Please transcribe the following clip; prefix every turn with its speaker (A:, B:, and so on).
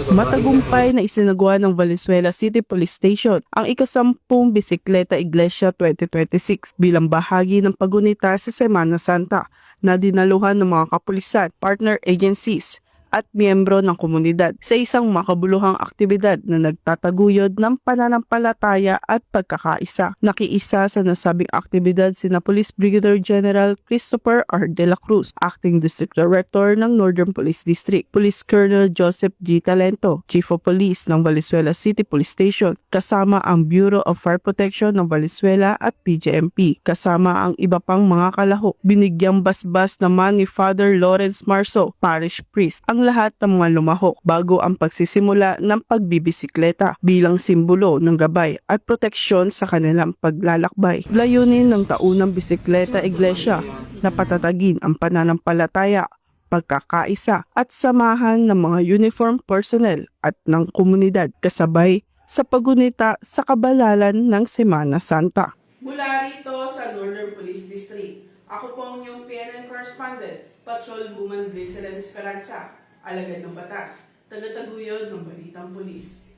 A: Matagumpay na isinagawa ng Valenzuela City Police Station ang ikasampung Bisikleta Iglesia 2026 bilang bahagi ng pagunita sa Semana Santa na dinaluhan ng mga kapulisan, partner agencies at miyembro ng komunidad sa isang makabuluhang aktibidad na nagtataguyod ng pananampalataya at pagkakaisa. Nakiisa sa nasabing aktibidad sina Police Brigadier General Christopher R. De La Cruz, Acting District Director ng Northern Police District, Police Colonel Joseph G. Talento, Chief of Police ng Valenzuela City Police Station, kasama ang Bureau of Fire Protection ng Valenzuela at PJMP, kasama ang iba pang mga kalahok. Binigyang basbas naman ni Father Lawrence Marso, Parish Priest, ang lahat ng mga lumahok bago ang pagsisimula ng pagbibisikleta bilang simbolo ng gabay at proteksyon sa kanilang paglalakbay. Layunin ng taunang Bisikleta Iglesia na patatagin ang pananampalataya, pagkakaisa at samahan ng mga uniform personnel at ng komunidad kasabay sa pagunita sa kabalalan ng Semana Santa. Mula rito sa Northern Police District, ako po ang inyong PNN correspondent, Patrol Woman Glycerin Esperanza, alagad ng batas, tagataguyod ng Balitang Pulis.